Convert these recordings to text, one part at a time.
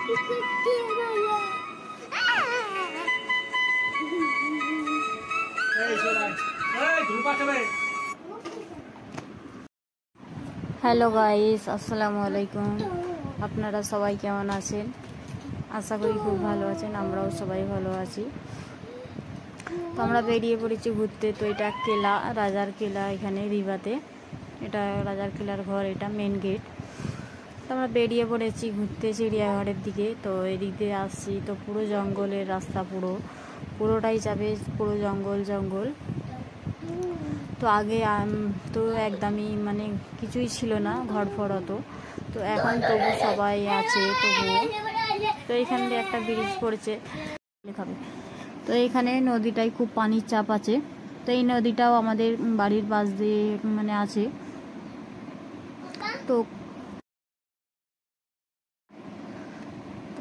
Hello guys, আসসালামু আলাইকুম। আপনারা সবাই কেমন আছেন? আশা করি খুব ভালো আছেন। আমরাও সবাই ভালো আছি। তো আমরা বেরিয়ে পড়েছি ঘুরতে। তো এটা কেলা, রাজার কেলা, এখানে রিভাতে। এটা রাজার কেলার ঘর, এটা মেন গেট। তো আমরা বেরিয়ে পড়েছি ঘুরতে চিড়িয়াঘরের দিকে। তো এদিক দিয়ে আসছি, তো পুরো জঙ্গলের রাস্তা, পুরোটাই যাবে, পুরো জঙ্গল জঙ্গল। তো আগে তো একদমই মানে কিছুই ছিল না, ঘর ফর অত। তো এখন তবু সবাই আছে তবুও। তো এখান দিয়ে একটা ব্রিজ পড়েছে, তো এখানে নদীটায় খুব পানির চাপ আছে। তো এই নদীটাও আমাদের বাড়ির পাশ দিয়ে মানে আছে। তো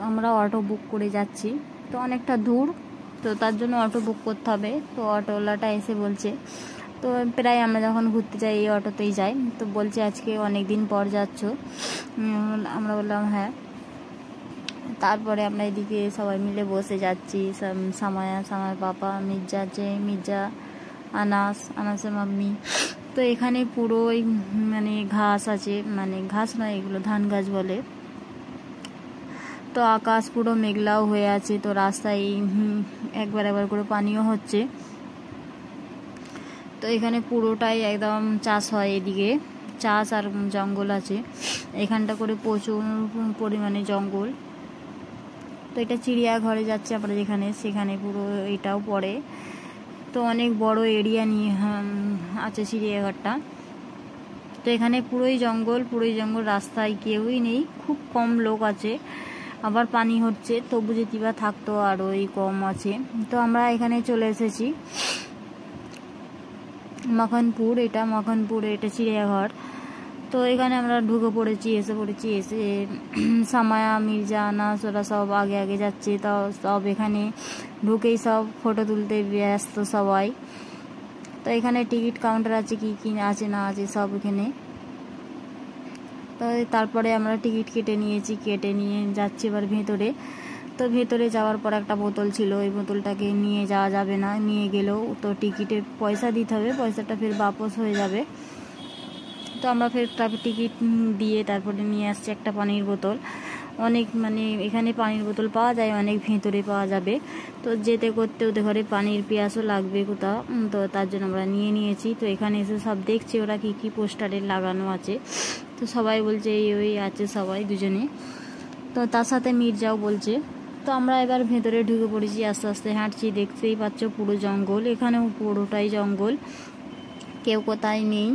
আমরা অটো বুক করে যাচ্ছি, তো অনেকটা দূর, তো তার জন্য অটো বুক করতে হবে। তো অটোওয়ালাটা এসে বলছে, তো প্রায় আমরা যখন ঘুরতে যাই এই অটোতেই যাই। তো বলছে আজকে অনেক দিন পর যাচ্ছ। আমরা বললাম হ্যাঁ। তারপরে আমরা এদিকে সবাই মিলে বসে যাচ্ছি, সামার পাপা, মির্জা আছে, মির্জা, আনাসের মাম্মি। তো এখানে পুরোই মানে ঘাস আছে, মানে ঘাস নয়, এগুলো ধান গাছ বলে। তো আকাশ পুরো মেঘলাও হয়ে আছে। তো রাস্তায় একবার করে পানিও হচ্ছে। তো এখানে পুরোটাই একদম চাষ হয়, এদিকে চাষ আর জঙ্গল আছে। এখানটা করে প্রচুর পরিমাণে জঙ্গল। তো এটা চিড়িয়াঘরে যাচ্ছে আমরা যেখানে, সেখানে পুরো এটাও পড়ে। তো অনেক বড় এরিয়া নিয়ে আছে চিড়িয়াঘরটা। তো এখানে পুরোই জঙ্গল, রাস্তায় কেউই নেই, খুব কম লোক আছে। আবার পানি হচ্ছে, তবু যদি বা থাকতো আরোই কম আছে। তো আমরা এখানে চলে এসেছি মখনপুর, এটা চিড়িয়াঘর। তো এখানে আমরা ঢুকে পড়েছি, এসে সামায়া, মির্জা, আনাস ওরা সব আগে যাচ্ছে। তো সব এখানে ঢুকেই সব ফটো তুলতে ব্যস্ত সবাই। তো এখানে টিকিট কাউন্টার আছে, কি আছে না আছে সব এখানে। তো তারপরে আমরা টিকিট কেটে নিয়ে যাচ্ছি এবার ভেতরে। তো ভেতরে যাওয়ার পর একটা বোতল ছিল, ওই বোতলটাকে নিয়ে যাওয়া যাবে না, নিয়ে গেলেও তো টিকিটের পয়সা দিতে হবে, পয়সাটা ফের বাপস হয়ে যাবে। তো আমরা ফের টিকিট দিয়ে তারপরে নিয়ে আসছি একটা পানির বোতল। অনেক মানে এখানে পানির বোতল পাওয়া যায়, অনেক ভেতরে পাওয়া যাবে। তো যেতে করতে ওদের ঘরে পানির পিয়াসও লাগবে কোথাও, তো তার জন্য আমরা নিয়েছি। তো এখানে এসে সব দেখছি ওরা কি পোস্টারে লাগানো আছে। তো সবাই বলছে ওই আছে সবাই দুজনে। তো তার সাথে মির্জাও বলছে। তো আমরা এবার ভেতরে ঢুকে পড়েছি, আস্তে আস্তে হাঁটছি। দেখতেই পাচ্ছ পুরো জঙ্গল, এখানেও পুরোটাই জঙ্গল, কেউ কোথায় নেই,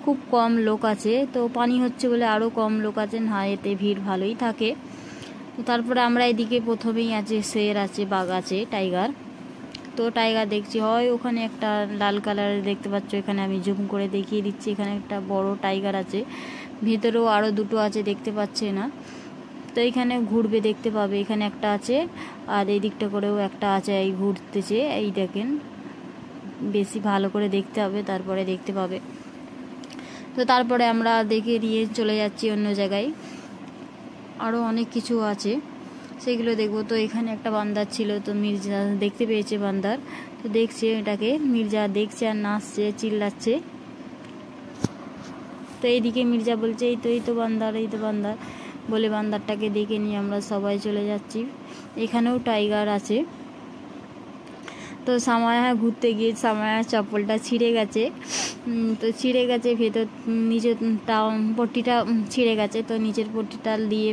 খুব কম লোক আছে। তো পানি হচ্ছে বলে আরও কম লোক আছেন, এতে ভিড় ভালোই থাকে। তো তারপরে আমরা এদিকে প্রথমেই আছে শের আছে, বাঘ আছে, টাইগার। তো টাইগার দেখছি, হয় ওখানে একটা লাল কালারের দেখতে পাচ্ছ, এখানে আমি জুম করে দেখিয়ে দিচ্ছি। এখানে একটা বড় টাইগার আছে, ভেতরেও আরও দুটো আছে, দেখতে পাচ্ছে না। তো এখানে ঘুরবে, দেখতে পাবে, এখানে একটা আছে, আর এই দিকটা করেও একটা আছে, এই ঘুরতেছে, এই দেখেন। বেশি ভালো করে দেখতে হবে, তারপরে দেখতে পাবে। তো তারপরে আমরা দেখে নিয়ে চলে যাচ্ছি অন্য জায়গায়, আরও অনেক কিছু আছে, সেগুলো দেখবো। তো এখানে একটা বান্দর ছিল, তো মির্জা দেখতে পেয়েছে বান্দর। তো দেখছে এটাকে, মির্জা দেখছে আর নাচছে, চিল্লাচ্ছে। তো এইদিকে মির্জা বলছে এই তো বান্দর বলে বান্দারটাকে দেখে নিয়ে আমরা সবাই চলে যাচ্ছি। এখানেও টাইগার আছে। তো সামায়া ঘুরতে গিয়ে সামায়ার চপ্পলটা ছিঁড়ে গেছে। তো ছিঁড়ে গেছে, ভেতর নিচের পট্টিটা ছিঁড়ে গেছে। তো নিচের পট্টিটা দিয়ে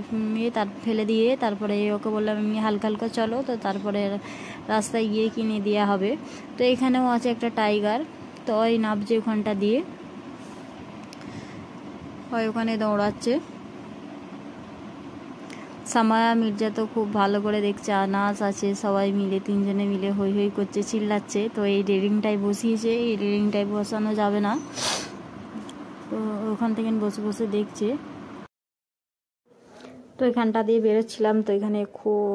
তার ফেলে দিয়ে তারপরে ওকে বললাম এমনি হালকা চলো। তো তারপরে রাস্তায় গিয়ে কিনে দেওয়া হবে। তো এখানেও আছে একটা টাইগার। তো ওই নাবছে ওখানটা দিয়ে, ওখানে দৌড়াচ্ছে। সামায়া, মির্জা তো খুব ভালো করে দেখছে, আনাস আছে, সবাই মিলে তিনজনে মিলে হই হই করছে, চিল্লাচ্ছে। তো এই রেলিংটায় বসিয়েছে, এই রেলিংটায় বসানো যাবে না, তো ওখান থেকে বসে দেখছে। তো এখানটা দিয়ে বেরোচ্ছিলাম, তো এখানে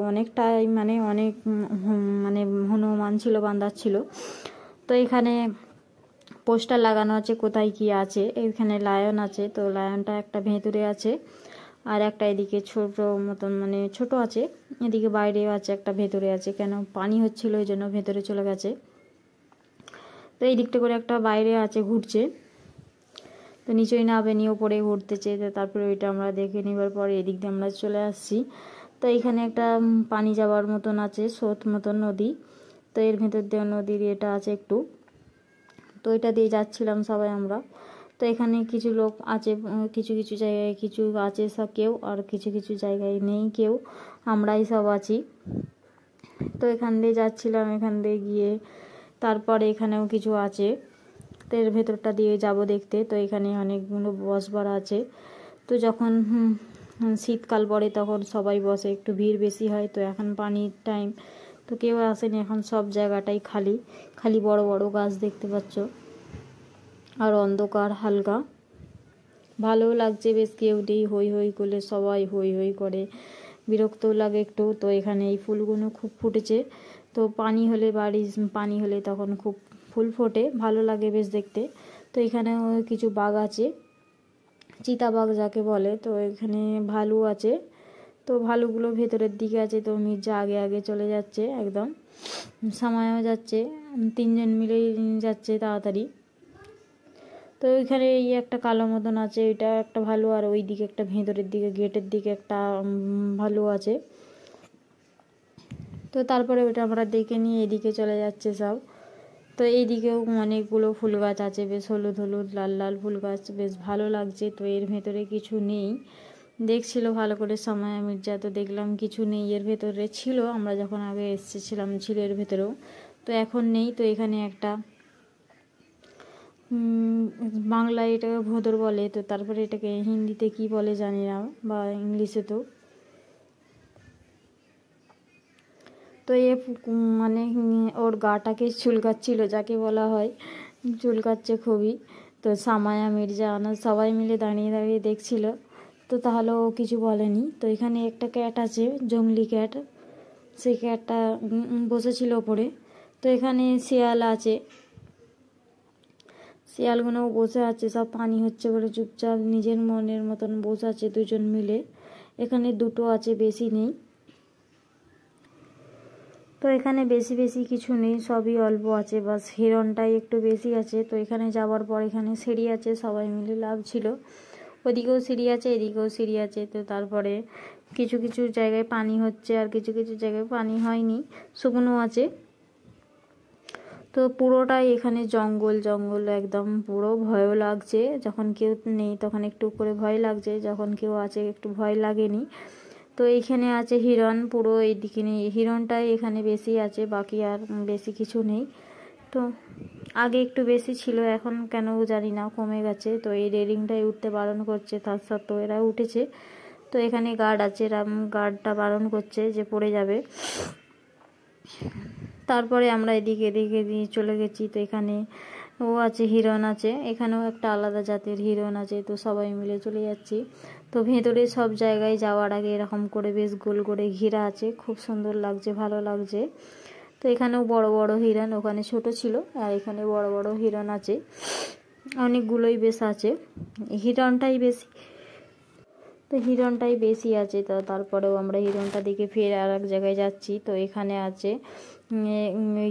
অনেকটাই অনেক হনুমান ছিল, বান্দর ছিল। তো এখানে পোস্টার লাগানো আছে, কোথায় কি আছে। এখানে লায়ন আছে, তো লায়নটা একটা ভেতরে আছে, আর একটা এদিকে ছোট মতন মানে ছোট আছে, এদিকে বাইরেও আছে, একটা ভেতরে আছে, কেন পানি হচ্ছিল ওই জন্য ভেতরে চলে গেছে। তো এই দিকটা করে একটা বাইরে আছে ঘুরছে, তো নিচেই নাবেনি ওপরে ঘুরতেছে। তো তারপরে ওইটা আমরা দেখে নেবার পরে এদিক দিয়ে আমরা চলে আসছি। তো এখানে একটা পানি যাওয়ার মতন আছে, স্রোত মতন নদী, তো এর ভেতর দিয়ে নদীর এটা আছে একটু, তো এটা দিয়ে যাচ্ছিলাম সবাই আমরা। তো এখানে কিছু লোক আছে, কিছু কিছু জায়গায় কিছু আছে সব কেউ, আর কিছু কিছু জায়গায় নেই কেউ, আমরাই সব আছি। তো এখান দিয়ে যাচ্ছিলাম, এখান দিয়ে গিয়ে তারপরে এখানেও কিছু আছে, তো এর ভেতরটা দিয়ে যাব দেখতে। তো এখানে অনেকগুলো বসবার আছে, তো যখন শীতকাল পড়ে তখন সবাই বসে, একটু ভিড় বেশি হয়। তো এখন পানির টাইম, তো কেউ আসেনি, এখন সব জায়গাটাই খালি খালি, বড় বড় গাছ দেখতে পাচ্ছ, আর অন্ধকার হালকা, ভালো লাগছে বেশ। কেউ নেই, হই হই করলে সবাই হই হই করে, বিরক্তও লাগে একটু। তো এখানে এই ফুলগুলো খুব ফুটেছে, তো পানি হলে পানি হলে তখন খুব ফুল ফোটে, ভালো লাগে বেশ দেখতে। তো এখানেও কিছু বাঘ আছে, চিতাবাঘ যাকে বলে। তো এখানে ভালু আছে, তো ভালুগুলো ভেতরের দিকে আছে। তো মির্জা আগে আগে চলে যাচ্ছে একদম, সময়ও যাচ্ছে, 3 জন মিলেই যাচ্ছে তাড়াতাড়ি। তো ওইখানে এই একটা কালো মতন আছে, এটা একটা ভালু, আর ওই দিকে একটা ভেতরের দিকে গেটের দিকে একটা ভালু আছে। তো তারপরে ওটা আমরা দেখে নিয়ে এদিকে চলে যাচ্ছে সব। তো এইদিকেও অনেকগুলো ফুল গাছ আছে, বেশ হলুদ হলুদ লাল লাল ফুল গাছ, বেশ ভালো লাগছে। তো এর ভেতরে কিছু নেই, দেখছিল ভালো করে সময় মির্জা, তো দেখলাম কিছু নেই এর ভেতরে। ছিল, আমরা যখন আগে এসেছিলাম ছিল এর ভেতরেও, তো এখন নেই। তো এখানে একটা বাংলায় এটাকে ভোঁদর বলে, তো তারপরে এটাকে হিন্দিতে কি বলে জানি না, বা ইংলিশে। তো এ মানে ওর গাটাকে চুলকাচ্ছিল, যাকে বলা হয় চুলকাচ্ছে খুবই। তো সামায়া, মির্জা, আনাজ সবাই মিলে দাঁড়িয়ে দাঁড়িয়ে দেখছিল, তো তাহলে ও কিছু বলেনি। তো এখানে একটা ক্যাট আছে, জংলি ক্যাট, সেই ক্যাটটা বসেছিল ওপরে। তো এখানে শিয়াল আছে, শিয়ালগুলোও বসে আছে, সব পানি হচ্ছে বলে চুপচাপ নিজের মনের মতন বসে আছে দুজন মিলে। এখানে দুটো আছে, বেশি নেই। তো এখানে বেশি বেশি কিছু নেই, সবই অল্প আছে, বাস হিরণটাই একটু বেশি আছে। তো এখানে যাওয়ার পর এখানে সিঁড়ি আছে, সবাই মিলে লাভ ছিল, ওদিকেও সিঁড়ি আছে, এদিকেও সিঁড়ি আছে। তো তারপরে কিছু কিছু জায়গায় পানি হচ্ছে, আর কিছু কিছু জায়গায় পানি হয়নি, শুকনো আছে। তো পুরোটাই এখানে জঙ্গল জঙ্গল একদম, পুরো ভয়ও লাগছে। যখন কেউ নেই তখন একটু করে ভয় লাগছে, যখন কেউ আছে একটু ভয় লাগেনি। তো এইখানে আছে হিরণ, পুরো এইদিকে নেই, হিরণটাই এখানে বেশি আছে, বাকি আর বেশি কিছু নেই। তো আগে একটু বেশি ছিল, এখন কেন জানি না কমে গেছে। তো এই রেলিংটাই উঠতে বারণ করছে, তার সত্ত্বেও এরা উঠেছে। তো এখানে গার্ড আছে, গার্ডটা বারণ করছে যে পড়ে যাবে। তারপরে আমরা এদিকে এদিকে দিয়ে চলে গেছি। তো এখানে ও আছে, হিরণ আছে, এখানেও একটা আলাদা জাতের হিরণ আছে। তো সবাই মিলে চলে যাচ্ছি। তো ভেতরে সব জায়গায় যাওয়ার আগে এরকম করে বেশ গোল করে ঘেরা আছে, খুব সুন্দর লাগছে, ভালো লাগছে। তো এখানেও বড় বড় হিরণ, ওখানে ছোট ছিল, আর এখানে বড় বড় হিরণ আছে, অনেকগুলোই বেশ আছে, হিরণটাই বেশি। তো হিরণটাই বেশি আছে। তো তারপরেও আমরা হিরণটা দিকে ফের আর এক জায়গায় যাচ্ছি। তো এখানে আছে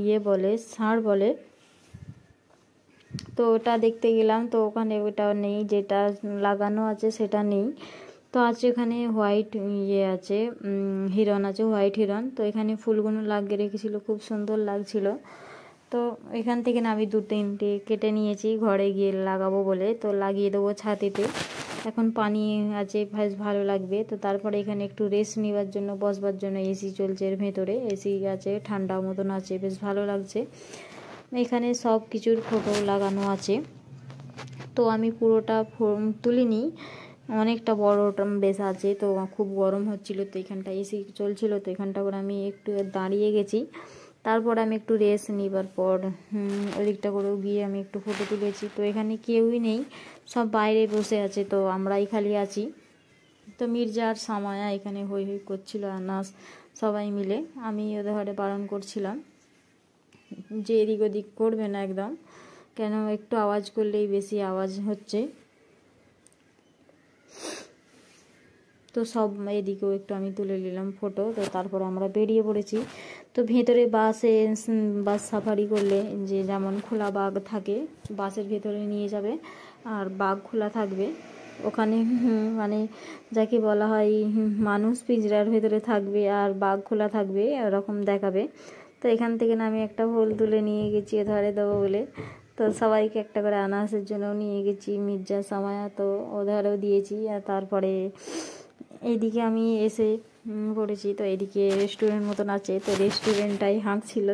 ইয়ে বলে, ষাঁড় বলে। তো ওটা দেখতে গেলাম, তো ওখানে ওটা নেই, যেটা লাগানো আছে সেটা নেই। তো আছে এখানে হোয়াইট ইয়ে আছে, হিরণ আছে, হোয়াইট হিরণ। তো এখানে ফুলগুলো লাগিয়ে রেখেছিল, খুব সুন্দর লাগছিল। তো এখান থেকে না আমি 2-3টে কেটে নিয়েছি ঘরে গিয়ে লাগাবো বলে, তো লাগিয়ে দেবো ছাদেতে। এখন পানি আছে, বেশ ভালো লাগবে। তো তারপরে এখানে একটু রেস্ট নেওয়ার জন্য, বসবার জন্য এসি চলছে, এর ভেতরে এসি আছে, ঠান্ডা মতন আছে, বেশ ভালো লাগছে। এখানে সব কিছুর ফটো লাগানো আছে। তো আমি পুরোটা তুলিনি, অনেকটা বড়টা বেশ আছে। তো খুব গরম হচ্ছিল, তো এখানটা এসি চলছিল, তো এখানটা করে আমি একটু দাঁড়িয়ে গেছি। তারপর আমি একটু রেস্ট নিবার পর ওদিকটা করেও গিয়ে আমি একটু ফটো তুলেছি। তো এখানে কেউই নেই, সব বাইরে বসে আছে, তো আমরাই খালি আছি। তো মির্জা আর সামায়া এখানে হই হই করছিল, আনাস সবাই মিলে। আমি ওদের ঘরে বারণ করছিলাম যে এদিক ওদিক করবে না একদম, কেন একটু আওয়াজ করলেই বেশি আওয়াজ হচ্ছে। তো সব এদিকেও একটু আমি তুলে নিলাম ফটো। তো তারপর আমরা বেরিয়ে পড়েছি। তো ভেতরে বাস সাফারি করলে যে যেমন খোলা বাগ থাকে, বাসের ভেতরে নিয়ে যাবে আর বাগ খোলা থাকবে ওখানে, মানে যাকে বলা হয় মানুষ পিঞ্জরার ভেতরে থাকবে আর বাগ খোলা থাকবে, এরকম দেখাবে। তো এখান থেকে না আমি একটা ফুল তুলে নিয়ে গেছি ধরে দেবো বলে। তো সবাইকে একটা করে আনাসের জন্য নিয়ে গেছি, মির্জা সামায়া তো ওধারেও দিয়েছি। আর তারপরে এইদিকে আমি এসে পড়েছি। তো এদিকে রেস্টুরেন্ট মতন আছে, তো রেস্টুরেন্টটাই হাঁকছিল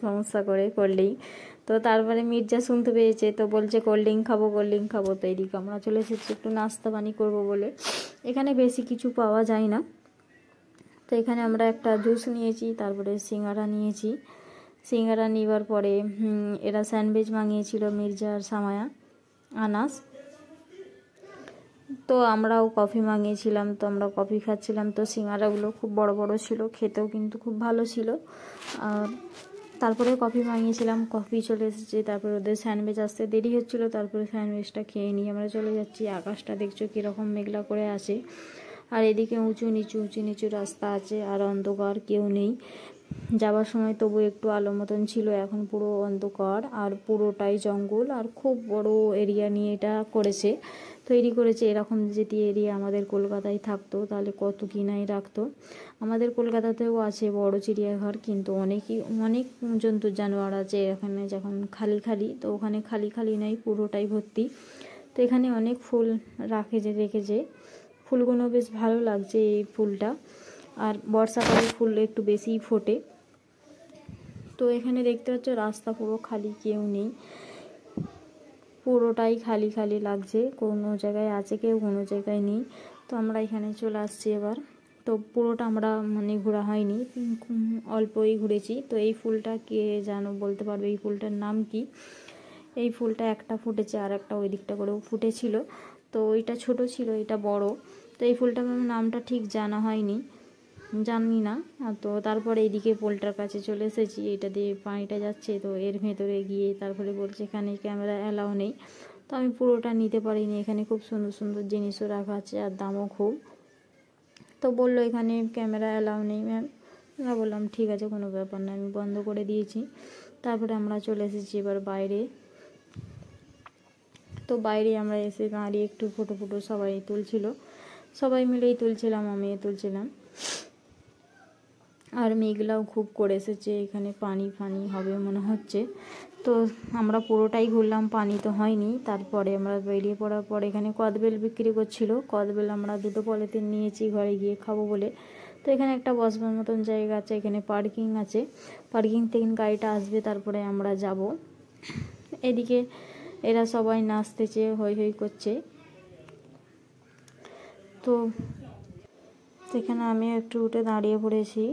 সমস্যা করে কোল্ড ড্রিঙ্ক। তো তারপরে মির্জা শুনতে পেয়েছে, তো বলছে কোল্ড ড্রিঙ্ক খাবো। তো এদিকে আমরা চলে এসেছি একটু নাস্তা পানি করবো বলে। এখানে বেশি কিছু পাওয়া যায় না, তো এখানে আমরা একটা জুস নিয়েছি, তারপরে সিঙ্গারা নিয়েছি। সিঙ্গারা নেবার পরে এরা স্যান্ডউইচ মাঙিয়েছিল মির্জা আর সামায়া, আনাস। তো আমরাও কফি মাঙিয়েছিলাম, তো আমরা কফি খাচ্ছিলাম। তো সিঙ্গারাগুলো খুব বড় বড় ছিল, খেতেও কিন্তু খুব ভালো ছিল। আর তারপরে কফি মাঙিয়েছিলাম, কফি চলে এসেছে। তারপরে ওদের স্যান্ডউইচ আসতে দেরি হচ্ছিলো, তারপরে স্যান্ডউইচটা খেয়ে নিয়ে আমরা চলে যাচ্ছি। আকাশটা দেখছো কীরকম মেঘলা করে আছে, আর এদিকে উঁচু নিচু রাস্তা আছে, আর অন্ধকার, কেউ নেই যাবার সময়। তবু একটু আলো মতন ছিল, এখন পুরো অন্ধকার আর পুরোটাই জঙ্গল। আর খুব বড় এরিয়া নিয়ে এটা তৈরি করেছে। এরকম যদি এরিয়া আমাদের কলকাতায় থাকতো তাহলে কত কি নাই রাখতো। আমাদের কলকাতাতেও আছে বড় চিড়িয়াঘর, কিন্তু অনেক জন্তু জানোয়ার আছে এখানে। যখন খালি তো ওখানে খালি নাই, পুরোটাই ভর্তি। তো এখানে অনেক ফুল রেখেছে। ফুলগুলো বেশ ভালো লাগছে এই ফুলটা, আর বর্ষাকালে ফুল একটু বেশিই ফোটে। তো এখানে দেখতে পাচ্ছ রাস্তা পুরো খালি, কেউ নেই, পুরোটাই খালি লাগছে। কোনো জায়গায় আছে কেউ, কোনো জায়গায় নেই। তো আমরা এখানে চলে আসছি এবার। তো পুরোটা আমরা ঘোরা হয়নি, অল্পই ঘুরেছি। তো এই ফুলটা কে জানো বলতে পারবে এই ফুলটার নাম কি? এই ফুলটা একটা ফুটেছে, আর একটা ওই দিকটা করেও ফুটেছিল। তো ওইটা ছোট ছিল, এটা বড়। তো এই ফুলটার নামটা ঠিক জানি না। তো তারপরে এইদিকে পোলটার কাছে চলে এসেছি, এটা দিয়ে পানিটা যাচ্ছে। তো এর ভেতরে গিয়ে তারপরে বলছে এখানে ক্যামেরা অ্যালাউ নেই। তো আমি পুরোটা নিতে পারিনি, এখানে খুব সুন্দর জিনিসও রাখা আছে আর দামও খুব। তো বললো এখানে ক্যামেরা অ্যালাউ নেই ম্যাম। আমরা বললাম ঠিক আছে, কোনো ব্যাপার না, আমি বন্ধ করে দিয়েছি। তারপরে আমরা চলে এসেছি এবার বাইরে। তো বাইরে আমরা এসে দাঁড়িয়ে একটু ফটো সবাই তুলছিল, সবাই মিলেই তুলছিলাম, আমিও তুলছিলাম। আর মেঘলাও খুব করে এসেছে, এখানে পানি হবে মনে হচ্ছে। তো আমরা পুরোটাই ঘুরলাম, পানি তো হয়নি। তারপরে আমরা বেরিয়ে পড়ার পর এখানে কদবেল বিক্রি করছিল। কদবেল আমরা 2 পলিথিন নিয়েছি ঘরে গিয়ে খাবো বলে। তো এখানে একটা বসবার মতন জায়গা আছে, এখানে পার্কিং আছে, পার্কিং থেকে গাড়িটা আসবে, তারপরে আমরা যাব। এদিকে এরা সবাই নাচতেছে, হই করছে। তো এখানে আমি একটু উঠে দাঁড়িয়ে পড়েছি।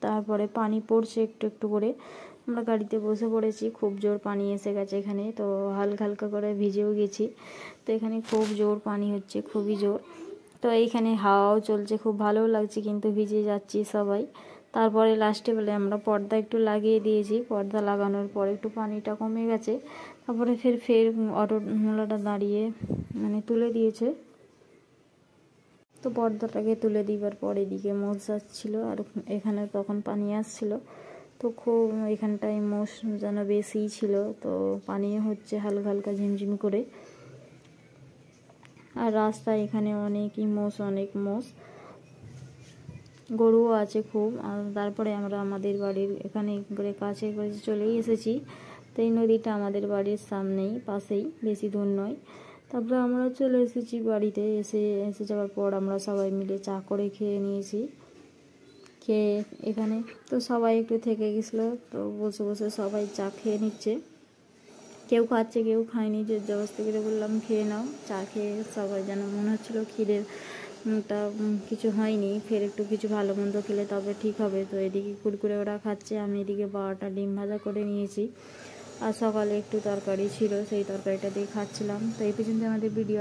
তারপরে পানি পড়ছে একটু করে, আমরা গাড়িতে বসে পড়েছি। খুব জোর পানি এসে গেছে এখানে, তো হালকা করে ভিজেও গেছি। তো এখানে খুব জোর পানি হচ্ছে, খুবই জোর। তো এইখানে হাওয়াও চলছে, খুব ভালো লাগছে, কিন্তু ভিজে যাচ্ছি সবাই। তারপরে লাস্টে বলে আমরা পর্দা একটু লাগিয়ে দিয়েছি, পর্দা লাগানোর পর একটু পানিটা কমে গেছে। তারপরে ফের অটোওয়ালাটা দাঁড়িয়ে তুলে দিয়েছে। তো পর্দাটাকে তুলে দিবার পর এদিকে মোষ যাচ্ছিলো, আর এখানে তখন পানি আসছিল। তো খুব এখানটায় মোষ যেন বেশিই ছিল, তো পানিও হচ্ছে হালকা ঝিমঝিম করে। আর রাস্তায় এখানে অনেক মোষ, গরুও আছে খুব। আর তারপরে আমরা আমাদের বাড়ির এখানে করে কাছে চলেই এসেছি। তো এই নদীটা আমাদের বাড়ির সামনেই, পাশেই, বেশি দূর নয়। তারপরে আমরা চলে এসেছি বাড়িতে। এসে যাওয়ার পর আমরা সবাই মিলে চা করে খেয়ে নিয়েছি। খেয়ে এখানে তো সবাই একটু থেকে গেছিলো, তো বসে সবাই চা খেয়ে নিচ্ছে। কেউ খাচ্ছে, কেউ খায়নি, যে জবরদস্তি করে বললাম খেয়ে নাও। চা খেয়ে সবাই যেন মনে হচ্ছিলো খিদেটা কিছু হয়নি, ফের একটু কিছু ভালো মন্দ খেলে তবে ঠিক হবে। তো এদিকে কুরকুরে ওরা খাচ্ছে, আমি এদিকে 12টা ডিম ভাজা করে নিয়েছি। আর সকালে একটু তরকারি ছিল, সেই তরকারিটা দিয়ে খাচ্ছিলাম। তো এই পর্যন্ত আমাদের ভিডিও।